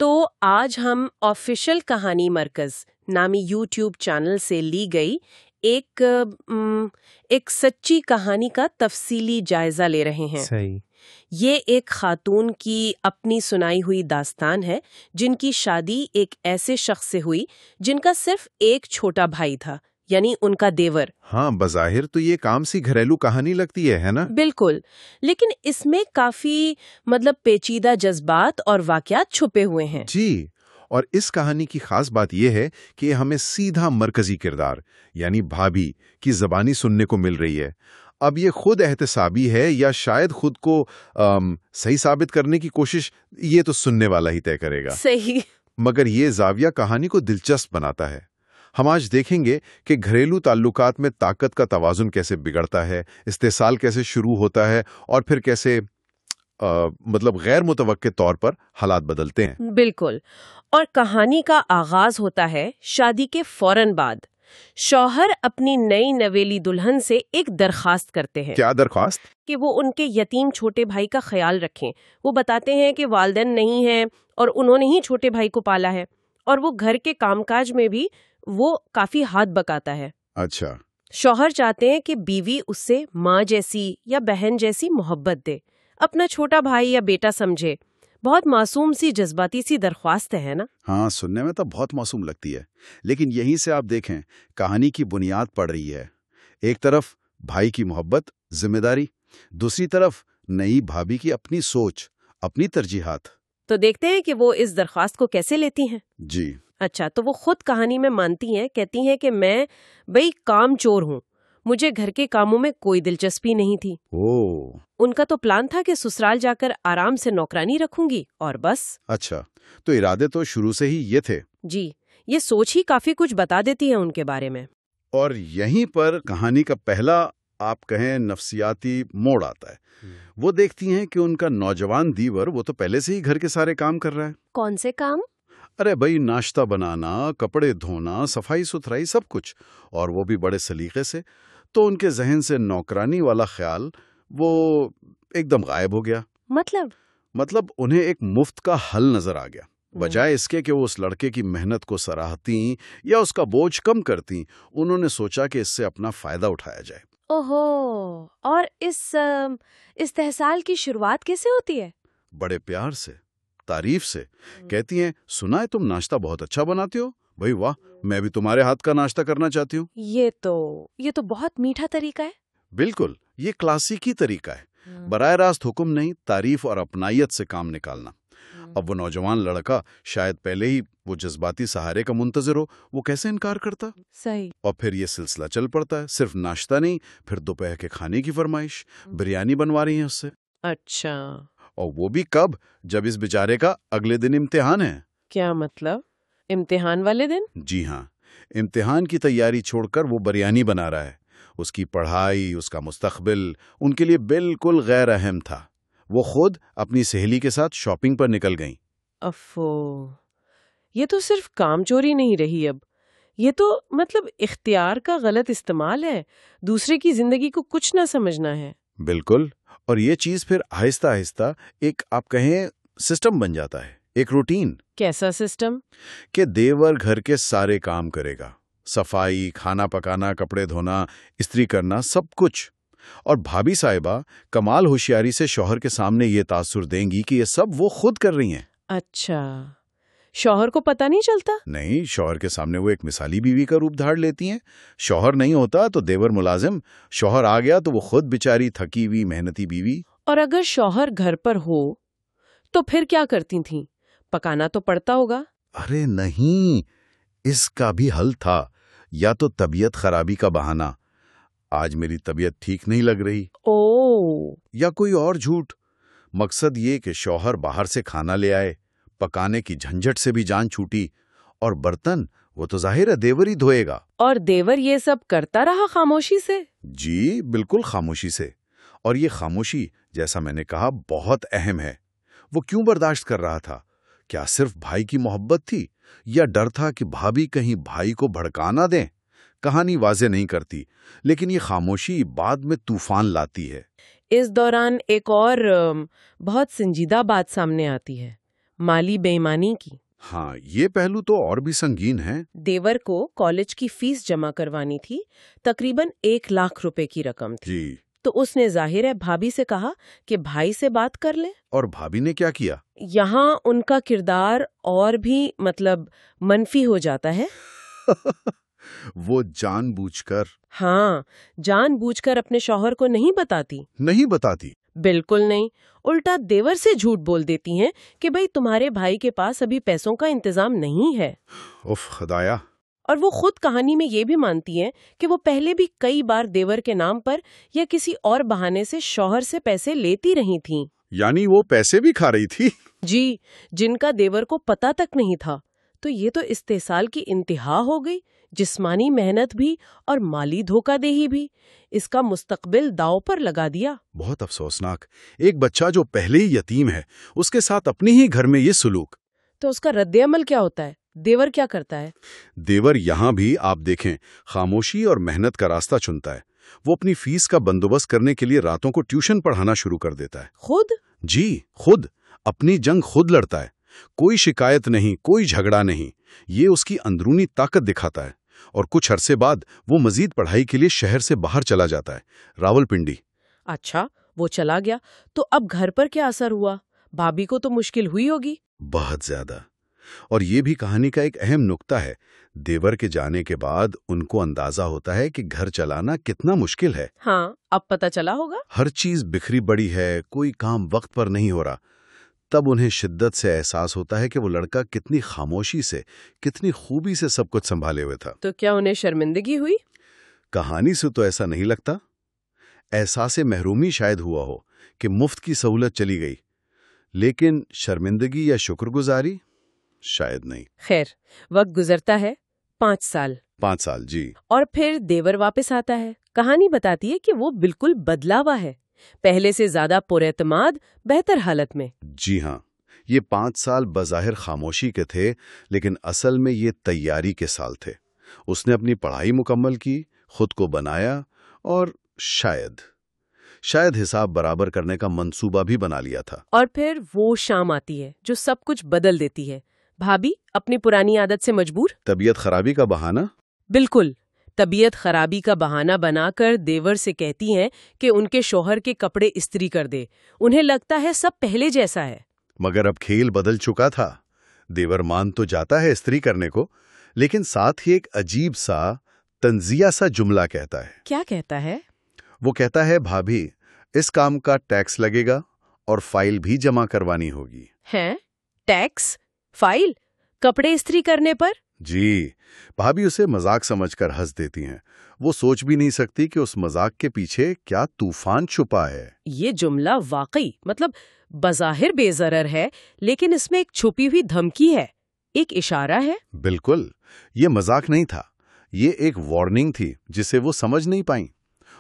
تو آج ہم آفیشل کہانی مرکز نامی یوٹیوب چینل سے لی گئی ایک سچی کہانی کا تفصیلی جائزہ لے رہے ہیں۔ صحیح۔ یہ ایک خاتون کی اپنی سنائی ہوئی داستان ہے جن کی شادی ایک ایسے شخص سے ہوئی جن کا صرف ایک چھوٹا بھائی تھا، یعنی ان کا دیور۔ ہاں، بظاہر تو یہ کام سی گھریلو کہانی لگتی ہے نا؟ بالکل، لیکن اس میں کافی پیچیدہ جذبات اور واقعات چھپے ہوئے ہیں۔ جی، اور اس کہانی کی خاص بات یہ ہے کہ یہ ہمیں سیدھا مرکزی کردار یعنی بھابھی کی زبانی سننے کو مل رہی ہے۔ اب یہ خود احتسابی ہے یا شاید خود کو صحیح ثابت کرنے کی کوشش، یہ تو سننے والا ہی طے کرے گا۔ صحیح۔ مگر یہ زاویہ کہانی کو دلچسپ بناتا ہے۔ ہم آج دیکھیں گے کہ گھریلو تعلقات میں طاقت کا توازن کیسے بگڑتا ہے، استحصال کیسے شروع ہوتا ہے اور پھر کیسے غیر متوقع طور پر حالات بدلتے ہیں۔ بالکل، اور کہانی کا آغاز ہوتا ہے شادی کے فوراً بعد۔ شوہر اپنی نئی نویلی دلہن سے ایک درخواست کرتے ہیں۔ کیا درخواست؟ کہ وہ ان کے یتیم چھوٹے بھائی کا خیال رکھیں۔ وہ بتاتے ہیں کہ والدین نہیں ہیں اور انہوں نے ہی چھوٹے بھائی کو پالا ہے، اور وہ گھر کے کام کاج میں بھی وہ کافی ہاتھ بکاتا ہے۔ اچھا۔ شوہر چاہتے ہیں کہ بیوی اس سے ماں جیسی یا بہن جیسی محبت دے، اپنا چھوٹا بھائی یا بیٹا سمجھے۔ بہت معصوم سی جذباتی سی درخواست ہے نا؟ ہاں، سننے میں تو بہت معصوم لگتی ہے، لیکن یہیں سے آپ دیکھیں کہانی کی بنیاد پڑ رہی ہے۔ ایک طرف بھائی کی محبت، ذمہ داری، دوسری طرف نئی بھابھی کی اپنی سوچ، اپنی ترجیحات۔ تو دیکھتے ہیں کہ وہ اس درخواست کو کیسے لیتی ہیں۔ جی۔ اچھا، تو وہ خود کہانی میں مانتی ہیں، کہتی ہیں کہ میں کام چور ہوں، مجھے گھر کے کاموں میں کوئی دلچسپی نہیں تھی۔ ان کا تو پلان تھا کہ سسرال جا کر آرام سے نوکرانی رکھوں گی اور بس۔ اچھا، تو ارادے تو شروع سے ہی یہ تھے۔ جی، یہ سوچ ہی کافی کچھ بتا دیتی ہے ان کے بارے میں۔ اور یہیں پر کہانی کا پہلا آپ کہیں نفسیاتی موڑ آتا ہے۔ وہ دیکھتی ہیں کہ ان کا نوجوان دیور وہ تو پہلے سے ہی گھر کے سارے کام کر رہا ہے۔ کون سے کام؟ ارے بھائی، ناشتہ بنانا، کپڑے دھونا، صفائی ستھرائی، سب کچھ، اور وہ بھی بڑے سلیقے سے۔ تو ان کے ذہن سے نوکرانی والا خیال وہ ایک دم غائب ہو گیا۔ مطلب انہیں ایک مفت کا حل نظر آ گیا۔ بجائے اس کے کہ وہ اس لڑکے کی محنت کو سراہتیں یا اس کا بوجھ کم کرتیں، انہوں نے سوچا کہ اس سے اپنا فائدہ اٹھایا جائے۔ اوہو، اور اس استحصال کی شروعات کیسے ہوتی ہے؟ بڑے پیار سے، تعریف سے۔ کہتی ہیں، سنا ہے تم ناشتہ بہت اچھا بناتے ہو، بھائی واہ، میں بھی تمہارے ہاتھ کا ناشتہ کرنا چاہتی ہوں۔ یہ تو بہت میٹھا طریقہ ہے۔ بالکل، یہ کلاسیکی طریقہ ہے، براہ راست حکم نہیں، تعریف اور اپنائیت سے کام نکالنا۔ اب وہ نوجوان لڑکا شاید پہلے ہی وہ جذباتی سہارے کا منتظر ہو، وہ کیسے انکار کرتا؟ صحیح۔ اور پھر یہ سلسلہ چل پڑتا ہے، صرف ناشتہ نہیں، پھر دوپہر کے کھانے کی فرمائش، بریانی بنوا رہی ہیں اس سے۔ اچھا، اور وہ بھی کب؟ جب اس بیچارے کا اگلے دن امتحان ہے۔ کیا مطلب؟ امتحان والے دن؟ جی ہاں، امتحان کی تیاری چھوڑ کر وہ بریانی بنا رہا ہے۔ اس کی پڑھائی، اس کا مستقبل ان کے لیے بالکل غیر اہم تھا۔ وہ خود اپنی سہیلی کے ساتھ شاپنگ پر نکل گئیں۔ افو، یہ تو صرف کام چوری نہیں رہی، اب یہ تو اختیار کا غلط استعمال ہے، دوسرے کی زندگی کو کچھ نہ سمجھنا ہے۔ بالکل، اور یہ چیز پھر آہستہ آہستہ ایک آپ کہیں سسٹم بن جاتا ہے، ایک روٹین۔ کیسا سسٹم؟ کہ دیور گھر کے سارے کام کرے گا، صفائی، کھانا پکانا، کپڑے دھونا، استری کرنا، سب کچھ۔ اور بھابھی صاحبہ کمال ہوشیاری سے شوہر کے سامنے یہ تاثر دیں گی کہ یہ سب وہ خود کر رہی ہیں۔ اچھا، شوہر کو پتہ نہیں چلتا؟ نہیں، شوہر کے سامنے وہ ایک مثالی بیوی کا روپ دھاڑ لیتی ہیں۔ شوہر نہیں ہوتا تو دیور ملازم، شوہر آ گیا تو وہ خود بیچاری تھکی ہوئی محنتی بیوی۔ اور اگر شوہر گھر پر ہو تو پھر کیا کرتی تھیں؟ پکانا تو پڑتا ہوگا۔ ارے نہیں، اس کا بھی حل تھا، یا تو طبیعت خرابی کا بہانہ، آج میری طبیعت ٹھیک نہیں لگ رہی، یا کوئی اور جھوٹ۔ مقصد یہ کہ شوہر باہر سے کھانا لے آئے، پکانے کی جھنجھٹ سے بھی جان چھوٹی، اور برتن وہ تو ظاہر ہے دیور ہی دھوئے گا۔ اور دیور یہ سب کرتا رہا خاموشی سے؟ جی بالکل خاموشی سے۔ اور یہ خاموشی، جیسا میں نے کہا، بہت اہم ہے۔ وہ کیوں برداشت کر رہا تھا؟ کیا صرف بھائی کی محبت تھی، یا ڈر تھا کہ بھابھی کہیں بھائی کو بھڑکا نہ دیں؟ کہانی واضح نہیں کرتی، لیکن یہ خاموشی بعد میں طوفان لاتی ہے۔ اس دوران ایک اور بہت سنجیدہ بات سامنے آتی ہے۔ مالی بےایمانی کی۔ ہاں، یہ پہلو تو اور بھی سنگین ہے۔ دیور کو کالج کی فیس جمع کروانی تھی، تقریباً 1 لاکھ روپے کی رقم تھی۔ جی، تو اس نے ظاہر ہے بھابھی سے کہا کہ بھائی سے بات کر لیں۔ اور بھابھی نے کیا کیا؟ یہاں ان کا کردار اور بھی منفی ہو جاتا ہے۔ وہ جان بوجھ کر ہاں، جان بوجھ کر اپنے شوہر کو نہیں بتاتی۔ بالکل نہیں، الٹا دیور سے جھوٹ بول دیتی ہیں کہ بھئی تمہارے بھائی کے پاس ابھی پیسوں کا انتظام نہیں ہے۔ اف خدایا۔ اور وہ خود کہانی میں یہ بھی مانتی ہیں کہ وہ پہلے بھی کئی بار دیور کے نام پر یا کسی اور بہانے سے شوہر سے پیسے لیتی رہی تھیں۔ یعنی وہ پیسے بھی کھا رہی تھی؟ جی، جن کا دیور کو پتہ تک نہیں تھا۔ تو یہ تو استحصال کی انتہا ہو گئی، جسمانی محنت بھی اور مالی دھوکہ دہی بھی۔ اس کا مستقبل داؤ پر لگا دیا۔ بہت افسوسناک۔ ایک بچہ جو پہلے ہی یتیم ہے، اس کے ساتھ اپنے ہی گھر میں یہ سلوک۔ تو اس کا رد عمل کیا ہوتا ہے؟ دیور کیا کرتا ہے؟ دیور یہاں بھی آپ دیکھیں خاموشی اور محنت کا راستہ چنتا ہے۔ وہ اپنی فیس کا بندوبست کرنے کے لیے راتوں کو ٹیوشن پڑھانا شروع کر دیتا ہے۔ خود؟ جی، خود اپنی جنگ خود لڑتا ہے۔ کوئی شکایت نہیں، کوئی جھگڑا نہیں۔ یہ اس کی اندرونی طاقت دکھاتا ہے۔ اور کچھ عرصے بعد وہ مزید پڑھائی کے لیے شہر سے باہر چلا جاتا ہے، راولپنڈی۔ اچھا، وہ چلا گیا تو اب گھر پر کیا اثر ہوا؟ بھابھی کو تو مشکل ہوئی ہوگی۔ بہت زیادہ۔ اور یہ بھی کہانی کا ایک اہم نقطہ ہے۔ دیور کے جانے کے بعد ان کو اندازہ ہوتا ہے کہ گھر چلانا کتنا مشکل ہے۔ ہاں، اب پتہ چلا ہوگا۔ ہر چیز بکھری پڑی ہے، کوئی کام وقت پر نہیں ہو رہا۔ تب انہیں شدت سے احساس ہوتا ہے کہ وہ لڑکا کتنی خاموشی سے، کتنی خوبی سے سب کچھ سنبھالے ہوئے تھا۔ تو کیا انہیں شرمندگی ہوئی؟ کہانی سے تو ایسا نہیں لگتا۔ احساس محرومی شاید ہوا ہو کہ مفت کی سہولت چلی گئی، لیکن شرمندگی یا شکر گزاری شاید نہیں۔ خیر، وقت گزرتا ہے، 5 سال۔ 5 سال، جی۔ اور پھر دیور واپس آتا ہے۔ کہانی بتاتی ہے کہ وہ بالکل بدلا ہوا ہے، پہلے سے زیادہ پراعتماد، بہتر حالت میں۔ جی ہاں، یہ 5 سال بظاہر خاموشی کے تھے، لیکن اصل میں یہ تیاری کے سال تھے۔ اس نے اپنی پڑھائی مکمل کی، خود کو بنایا اور شاید حساب برابر کرنے کا منصوبہ بھی بنا لیا تھا۔ اور پھر وہ شام آتی ہے جو سب کچھ بدل دیتی ہے۔ بھابھی اپنی پرانی عادت سے مجبور، طبیعت خرابی کا بہانہ۔ بالکل، طبیعت خرابی کا بہانہ بنا کر دیور سے کہتی ہیں کہ ان کے شوہر کے کپڑے استری کر دے۔ انہیں لگتا ہے سب پہلے جیسا ہے۔ مگر اب کھیل بدل چکا تھا۔ دیور مان تو جاتا ہے استری کرنے کو، لیکن ساتھ ہی ایک عجیب سا تنزیہ سا جملہ کہتا ہے۔ کیا کہتا ہے؟ وہ کہتا ہے، بھابھی اس کام کا ٹیکس لگے گا اور فائل بھی جمع کروانی ہوگی۔ ہیں؟ ٹیکس؟ فائل؟ کپڑے استری کرنے پر؟ جی، بھابھی اسے مذاق سمجھ کر ہنس دیتی ہیں۔ وہ سوچ بھی نہیں سکتی کہ اس مذاق کے پیچھے کیا طوفان چھپا ہے۔ یہ جملہ واقعی بظاہر بے ضرر ہے، لیکن اس میں ایک چھپی ہوئی دھمکی ہے، ایک اشارہ ہے۔ بالکل، یہ مذاق نہیں تھا، یہ ایک وارننگ تھی جسے وہ سمجھ نہیں پائیں۔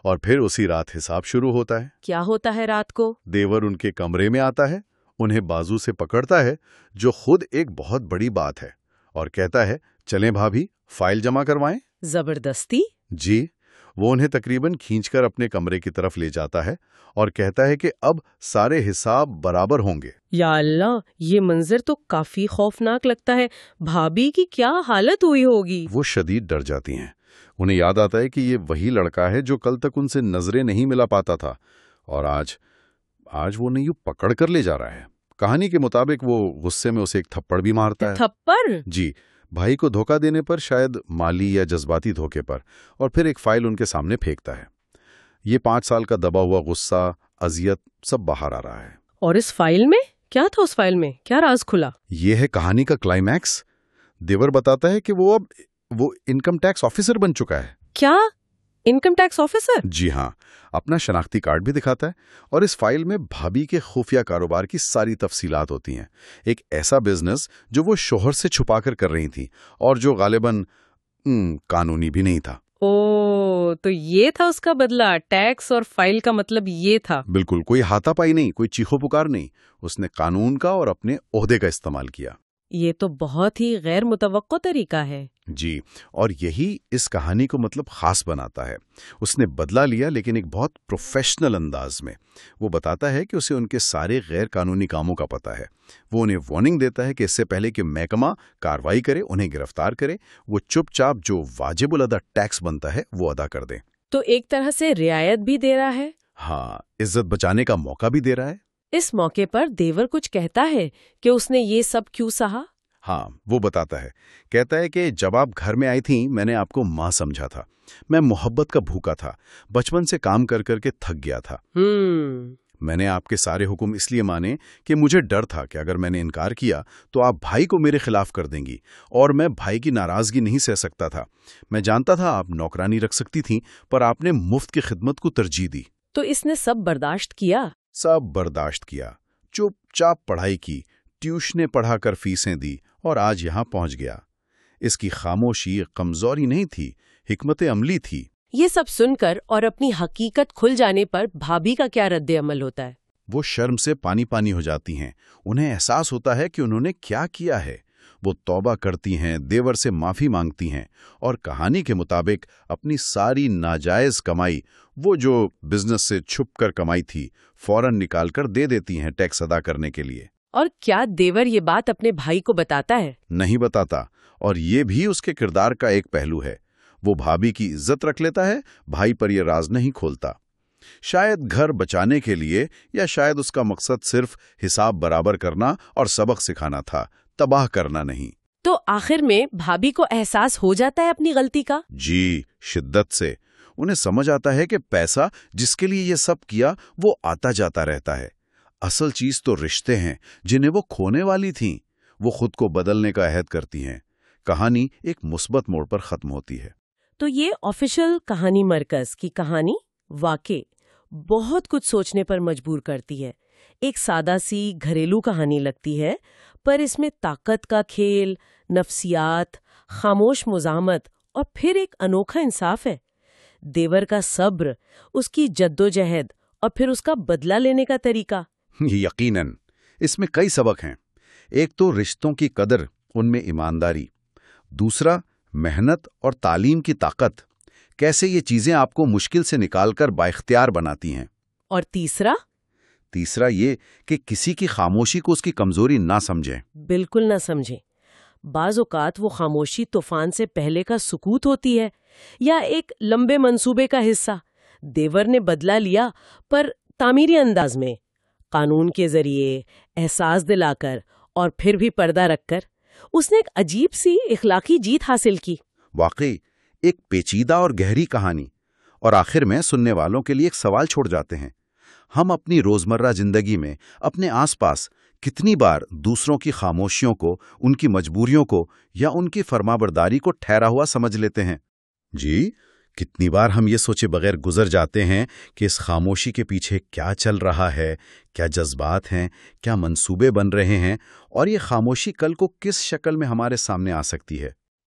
اور پھر اسی رات حساب شروع ہوتا ہے۔ کیا ہوتا ہے رات کو؟ دیور ان کے کمرے میں آتا ہے، انہیں بازو سے پکڑتا ہے، جو خود ایک بہت بڑی بات ہے، اور کہتا ہے، چلیں بھابھی فائل جمع کروائیں۔ زبردستی؟ جی، وہ انہیں تقریباً کھینچ کر اپنے کمرے کی طرف لے جاتا ہے اور کہتا ہے کہ اب سارے حساب برابر ہوں گے۔ یا اللہ، یہ منظر تو کافی خوفناک لگتا ہے۔ بھابھی کی کیا حالت ہوئی ہوگی؟ وہ شدید ڈر جاتی ہیں۔ انہیں یاد آتا ہے کہ یہ وہی لڑکا ہے جو کل تک ان سے نظریں نہیں ملا پاتا تھا، اور آج وہ نہیں پکڑ کر لے جا رہا ہے۔ کہانی کے مطابق وہ غصے میں اسے ایک تھپڑ بھی مارتا ہے۔ تھپڑ؟ جی، بھائی کو دھوکہ دینے پر، شاید مالی یا جذباتی دھوکے پر، اور پھر ایک فائل ان کے سامنے پھینکتا ہے۔ یہ 5 سال کا دبا ہوا غصہ، اذیت، سب باہر آ رہا ہے۔ اور اس فائل میں کیا تھا؟ اس فائل میں کیا راز کھلا؟ یہ ہے کہانی کا کلائمیکس۔ دیور بتاتا ہے کہ وہ انکم ٹیکس آفیسر بن چکا ہے۔ کیا؟ Income tax officer? جی ہاں، اپنا شناختی کارڈ بھی دکھاتا ہے، اور اس فائل میں بھابھی کے خفیہ کاروبار کی ساری تفصیلات ہوتی ہیں۔ ایک ایسا بزنس جو وہ شوہر سے چھپا کر رہی تھی، اور جو غالباً قانونی بھی نہیں تھا۔ تو یہ تھا اس کا بدلہ، ٹیکس اور فائل کا مطلب یہ تھا۔ بالکل، کوئی ہاتھا پائی نہیں، کوئی چیخو پکار نہیں، اس نے قانون کا اور اپنے عہدے کا استعمال کیا۔ یہ تو بہت ہی غیر متوقع طریقہ ہے. جی، اور یہی اس کہانی کو مطلب خاص بناتا ہے. اس نے بدلہ لیا لیکن ایک بہت پروفیشنل انداز میں. وہ بتاتا ہے کہ اسے ان کے سارے غیر قانونی کاموں کا پتہ ہے. وہ انہیں وارننگ دیتا ہے کہ اس سے پہلے کہ محکمہ کارروائی کرے، انہیں گرفتار کرے، وہ چپ چاپ جو واجب الادا ٹیکس بنتا ہے وہ ادا کر دیں. تو ایک طرح سے رعایت بھی دے رہا ہے. ہاں، عزت بچانے کا موقع بھی دے رہا ہے. اس موقع پر دیور کچھ کہتا ہے کہ اس نے یہ سب کیوں سہا؟ ہاں، وہ بتاتا ہے. کہتا ہے کہ جب آپ گھر میں آئی تھیں میں نے آپ کو ماں سمجھا تھا. میں محبت کا بھوکا تھا. بچپن سے کام کر کر کے تھک گیا تھا. میں نے آپ کے سارے حکم اس لیے مانے کہ مجھے ڈر تھا کہ اگر میں نے انکار کیا تو آپ بھائی کو میرے خلاف کر دیں گی، اور میں بھائی کی ناراضگی نہیں سہ سکتا تھا. میں جانتا تھا آپ نوکرانی رکھ سکتی تھیں، پر آپ نے مفت کی خدمت کو ترجیح دی. تو اس نے سب برداشت کیا؟ سب برداشت کیا. چپ چاپ پڑھائی کی، ٹیوشنیں پڑھا کر فیسیں دی، اور آج یہاں پہنچ گیا. اس کی خاموشی کمزوری نہیں تھی، حکمت عملی تھی. یہ سب سن کر اور اپنی حقیقت کھل جانے پر بھابھی کا کیا رد عمل ہوتا ہے؟ وہ شرم سے پانی پانی ہو جاتی ہیں. انہیں احساس ہوتا ہے کہ انہوں نے کیا کیا ہے. وہ توبہ کرتی ہیں، دیور سے معافی مانگتی ہیں، اور کہانی کے مطابق اپنی ساری ناجائز کمائی، وہ جو بزنس سے چھپ کر کمائی تھی، فوراً نکال کر دے دیتی ہیں ٹیکس ادا کرنے کے لیے. اور کیا دیور یہ بات اپنے بھائی کو بتاتا ہے؟ نہیں بتاتا، اور یہ بھی اس کے کردار کا ایک پہلو ہے. وہ بھابھی کی عزت رکھ لیتا ہے، بھائی پر یہ راز نہیں کھولتا. شاید گھر بچانے کے لیے، یا شاید اس کا مقصد صرف حساب برابر کرنا اور سبق سکھانا تھا، تباہ کرنا نہیں. تو آخر میں بھابھی کو احساس ہو جاتا ہے اپنی غلطی کا؟ جی، شدت سے. انہیں سمجھ آتا ہے کہ پیسہ جس کے لیے یہ سب کیا وہ آتا جاتا رہتا ہے. اصل چیز تو رشتے ہیں جنہیں وہ کھونے والی تھیں. وہ خود کو بدلنے کا عہد کرتی ہیں. کہانی ایک مثبت موڑ پر ختم ہوتی ہے. تو یہ آفیشل کہانی مرکز کی کہانی واقع بہت کچھ سوچنے پر مجبور کرتی ہے. ایک سادہ سی گھریلو کہانی لگتی ہے، پر اس میں طاقت کا کھیل، نفسیات، خاموش مزاحمت اور پھر ایک انوکھا انصاف ہے. دیور کا صبر، اس کی جدوجہد اور پھر اس کا بدلہ لینے کا طریقہ. یقیناً اس میں کئی سبق ہیں. ایک تو رشتوں کی قدر، ان میں ایمانداری. دوسرا محنت اور تعلیم کی طاقت، کیسے یہ چیزیں آپ کو مشکل سے نکال کر بااختیار بناتی ہیں. اور تیسرا یہ کہ کسی کی خاموشی کو اس کی کمزوری نہ سمجھیں. بالکل نہ سمجھیں. بعض اوقات وہ خاموشی طوفان سے پہلے کا سکوت ہوتی ہے، یا ایک لمبے منصوبے کا حصہ. دیور نے بدلہ لیا، پر تعمیری انداز میں، قانون کے ذریعے، احساس دلا کر اور پھر بھی پردہ رکھ کر. اس نے ایک عجیب سی اخلاقی جیت حاصل کی. واقعی ایک پیچیدہ اور گہری کہانی. اور آخر میں سننے والوں کے لیے ایک سوال چھوڑ جاتے ہیں. ہم اپنی روزمرہ زندگی میں اپنے آس پاس کتنی بار دوسروں کی خاموشیوں کو، ان کی مجبوریوں کو، یا ان کی فرمانبرداری کو ٹھہرا ہوا سمجھ لیتے ہیں؟ جی، کتنی بار ہم یہ سوچے بغیر گزر جاتے ہیں کہ اس خاموشی کے پیچھے کیا چل رہا ہے، کیا جذبات ہیں، کیا منصوبے بن رہے ہیں، اور یہ خاموشی کل کو کس شکل میں ہمارے سامنے آ سکتی ہے.